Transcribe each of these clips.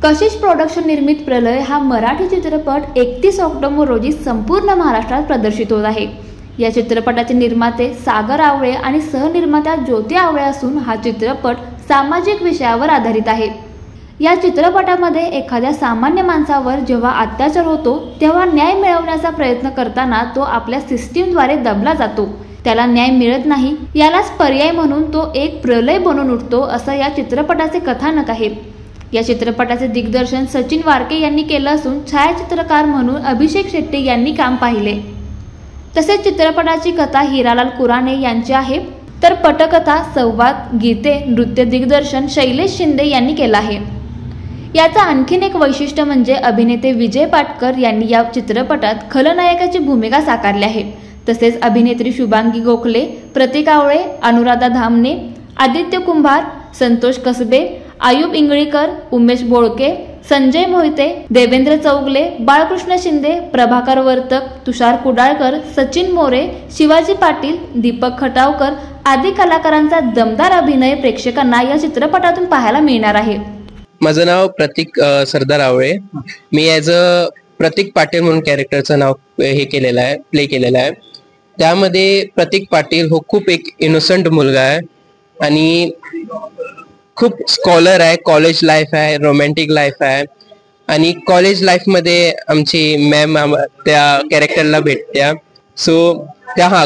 कशिश production निर्मित प्रलय हा मराठी चित्रपट 31 ऑक्टोबर रोजी संपूर्ण महाराष्ट्रात प्रदर्शित होत आहे। या चित्रपटाचे निर्माते सागर आवळे आणि सहनिर्मात्या ज्योती आवळे असून हा चित्रपट सामाजिक विषयावर आधारित आहे। या चित्रपटामध्ये एखाद्या सामान्य माणसावर जेव्हा अत्याचार होतो तेव्हा न्याय मिळवण्याचा प्रयत्न करताना तो आपल्या सिस्टीमद्वारे दबला जातो, त्याला न्याय मिळत नाही, यालाच पर्याय म्हणून तो एक प्रलय बनून उठतो, असं या चित्रपटाचे कथानक आहे। या चित्रपटाचे दिग्दर्शन सचिन वारके यांनी केलं असून छायाचित्रकार म्हणून अभिषेक शेट्टी यांनी काम पाहिले। तसेच चित्रपटाची कथा हिरालाल कुराणे यांची आहे, तर पटकथा, संवाद, गीते, नृत्य दिग्दर्शन शैलेश शिंदे यांनी केलं आहे। याचा आणखीन एक वैशिष्ट्य म्हणजे अभिनेते विजय पाटकर यांनी या चित्रपटात खलनायकाची भूमिका साकारली आहे। तसेच अभिनेत्री शुभांगी गोखले, प्रतीक आवळे, अनुराधा धामणे, आदित्य कुंभार, संतोष कसबे, आयुब इंगळीकर, उमेश बोळके, संजय मोहिते, देवेंद्र चौगले, बाळकृष्ण शिंदे, प्रभाकर वर्तक, तुषार कुडाळकर, सचिन मोरे, शिवाजी पाटील, दीपक खटावकर आदी कलाकारांचा दमदार अभिनय प्रेक्षकांना या चित्रपटातून पाहायला मिळणार आहे। माझं नाव प्रतीक सरदार आवळे। मी ॲज अ प्रतीक पाटील म्हणून कॅरेक्टरचं नाव केलेलं आहे, प्ले केलेलं आहे। त्यामध्ये प्रतीक पाटील हो खूप एक इनोसंट मुलगा आहे आणि खूप स्कॉलर आहे, कॉलेज लाईफ आहे, रोमॅन्टिक लाईफ आहे आणि कॉलेज लाईफमध्ये आमची मॅम त्या कॅरेक्टरला भेटत्या।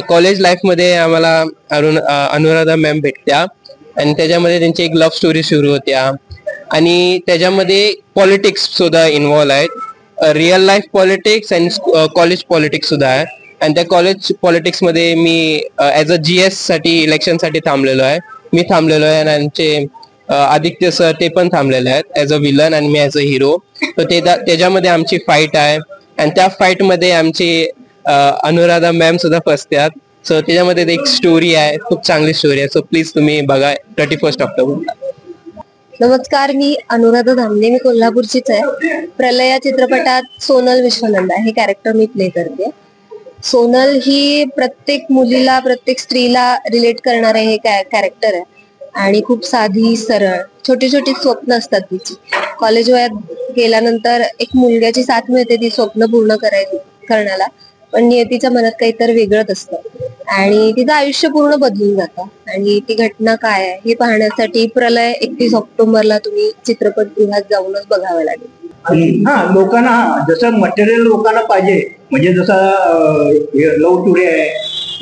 कॉलेज लाईफमध्ये आम्हाला अनुराधा मॅम भेटत्या आणि त्याच्यामध्ये त्यांची एक लव्ह स्टोरी सुरू होत्या आणि त्याच्यामध्ये पॉलिटिक्स सुद्धा इन्व्हॉल्व आहेत, रिअल लाईफ पॉलिटिक्स आणि कॉलेज पॉलिटिक्स सुद्धा आहे। आणि त्या कॉलेज पॉलिटिक्स मध्ये मी ॲज अ GS साठी इलेक्शनसाठी थांबलेलो आहे, मी थांबलेलो आहे आणि आमचे आदित्य सर ते पण थांबलेले आहेत ॲज अ विलन आणि मी ॲज अ हिरो। तर त्याच्यामध्ये आमची फाईट आहे आणि त्या फाईट मध्ये आमची अनुराधा मॅम सुद्धा फसतात। सो त्याच्यामध्ये एक स्टोरी आहे, खूप चांगली स्टोरी आहे। सो प्लीज तुम्ही बघा 31 ऑक्टोबर। नमस्कार, मी अनुराधा धामणे, मी कोल्हापूरचीच आहे। प्रलय या चित्रपटात सोनल विश्वनंदा हे कॅरेक्टर मी प्ले करते। सोनल ही प्रत्येक मुलीला, प्रत्येक स्त्रीला रिलेट करणारे हे कॅरेक्टर आहे आणि खूप साधी, सरळ, छोटी छोटी स्वप्न असतात तिची। कॉलेज वयात गेल्यानंतर एक मुलग्याची साथ मिळते ती स्वप्न पूर्ण करण्याला, पण नियतीच्या मनात काहीतरी वेगळंच असतं आणि तिचं आयुष्य पूर्ण बदलून जातं आणि ती घटना काय आहे हे पाहण्यासाठी प्रलय 31 ऑक्टोबरला तुम्ही चित्रपटगृहात जाऊनच बघावं लागेल। लोकांना जसं मटेरियल लोकांना पाहिजे, म्हणजे जसं लव्ह स्टोरी आहे,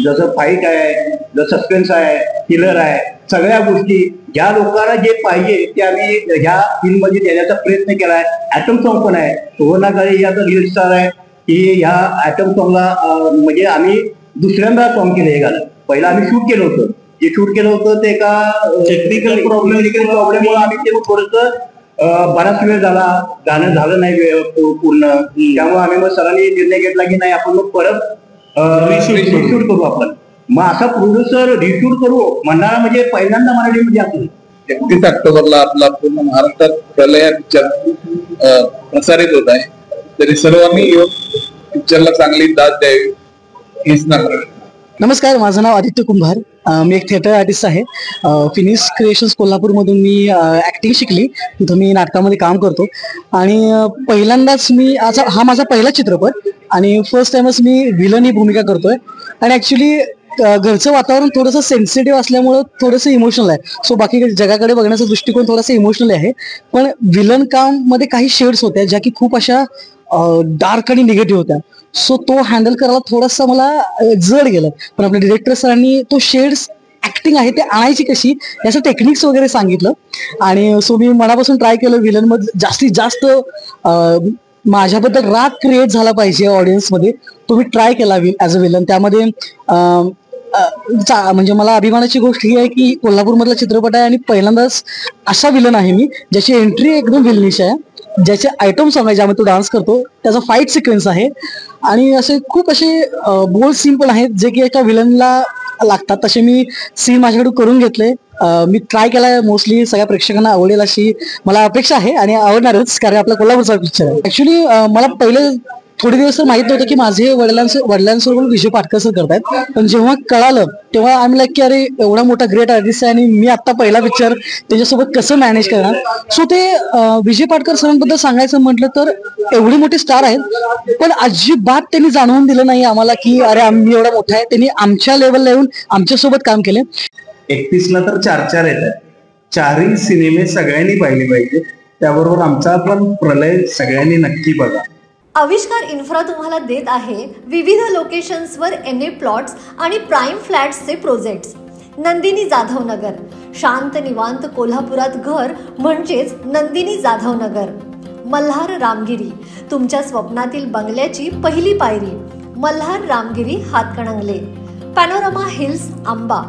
जसं फाईट आहे, जसं सस्पेन्स आहे, थ्रिलर आहे, सगळ्या गोष्टी ज्या लोकांना जे पाहिजे ते आम्ही ह्या फिल्म मध्ये देण्याचा प्रयत्न केलाय। ऍटम सॉन्ग पण आहे, सुवर्णा काळे याचा रील स्टार आहे की ह्या ऍटम सॉन्गला म्हणजे आम्ही दुसऱ्यांदा सॉन्ग केलं हे गाणं। पहिला आम्ही शूट केलं होतं, जे शूट केलं होतं ते एका टेक्निकल प्रॉब्लेममुळे आम्ही ते थोडंसं बराच वेळ झाला, गाणं झालं नाही पूर्ण, त्यामुळे आम्ही मग सरांनी निर्णय घेतला की नाही आपण मग परत रिशूट करू आपण। मग असा प्रोड्युसर रिशूट करू म्हणणारा म्हणजे पहिल्यांदा मराठीमध्ये असेल। 31 ऑक्टोबरला आपला पूर्ण महाराष्ट्रात प्रलय पिक्चर प्रसारित होत आहे, तरी सर्वांनी येऊन पिक्चरला चांगली दाद द्यावी हीच ना। नमस्कार, माझं नाव आदित्य कुंभार, मी एक थिएटर आर्टिस्ट आहे। फिनिक्स क्रिएशन्स कोल्हापूरमधून मी ऍक्टिंग शिकली, तिथं मी नाटकामध्ये काम करतो आणि पहिल्यांदाच हा माझा पहिला चित्रपट आणि फर्स्ट टाइमच मी विलन ही भूमिका करतोय आणि ऍक्च्युली घरचं वातावरण थोडंसं सेन्सिटिव्ह असल्यामुळं थोडंसं इमोशनल आहे। सो बाकी जगाकडे बघण्याचा दृष्टिकोन थोडासा इमोशनल आहे, पण विलन काम मध्ये काही शेड्स होत्या ज्या की खूप अशा डार्क आणि निगेटिव्ह होत्या। सो तो हँडल करायला थोडासा मला जड गेलं, पण आपल्या डिरेक्टर सरांनी तो शेड्स ऍक्टिंग आहे ते आणायची कशी याचं टेक्निक्स वगैरे सांगितलं आणि सो मी मनापासून ट्राय केलं विलन मध्ये जास्तीत जास्त माझ्याबद्दल राग क्रिएट झाला पाहिजे ऑडियन्स मध्ये, तो मी ट्राय केला ऍज अ विलन। त्यामध्ये म्हणजे मला अभिमानाची गोष्ट ही आहे की कोल्हापूर मधला चित्रपट आहे आणि पहिल्यांदाच असा विलन आहे मी ज्याची एंट्री एकदम विलनिश आहे, ज्याचे आयटम सॉन्ग आहे ज्यामध्ये तो डान्स करतो, त्याचा फाईट सिक्वेन्स आहे आणि असे खूप असे बोल्ड सीन पण आहेत जे की एका विलनला लागतात, तसे मी सीन माझ्याकडे करून घेतले। मी ट्राय केला, मोस्टली सगळ्या प्रेक्षकांना आवडेल अशी मला अपेक्षा आहे आणि आवडणारच, कारण आपला कोल्हापूरचा पिक्चर आहे। ऍक्च्युली मला पहिले थोडे दिवस तर माहित नव्हतं की माझे वडिलांसोबत विजय पाटकर सर करतायत, पण जेव्हा कळालं तेव्हा आम्ही लाईक की अरे एवढा मोठा ग्रेट आर्टिस्ट आहे आणि मी आता पहिला पिक्चर त्याच्यासोबत कसं मॅनेज करणार. सो ते विजय पाटकर सरांबद्दल सांगायचं म्हटलं तर एवढे मोठे स्टार आहेत, पण अजिबात त्यांनी जाणवून दिलं नाही आम्हाला की अरे आम्ही एवढा मोठा आहे. त्यांनी आमच्या लेवलला येऊन आमच्यासोबत काम केले. 31ला तर 4 येतात. 4ही सिनेमे सगळ्यांनी पाहिले पाहिजे. त्याबरोबर आमचा पण प्रलय सगळ्यांनी नक्की बघा. आविष्कार इन्फ्रा तुम्हाला देत आहे विविध लोकेशन्सवर NA प्लॉट्स आणि प्राईम फ्लॅट्सचे प्रोजेक्ट्स. नंदिनी जाधव नगर, शांत निवांत कोल्हापुरात घर म्हणजेच नंदिनी जाधव नगर. मल्हार रामगिरी, तुमच्या स्वप्नातील बंगल्याची पहिली पायरी. मल्हार रामगिरी हातकणंगले. पॅनोरमा हिल्स आंबा,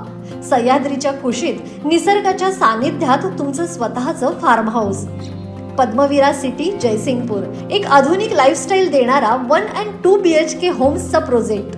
सह्याद्रीच्या कुशीत निसर्गाच्या सानिध्यात तुमचं स्वतःचं farm house. Padmaveera city Jaysingpur, एक आधुनिक लाईफस्टाईल देणारा 1 and 2 BHK होम्सचा प्रोजेक्ट.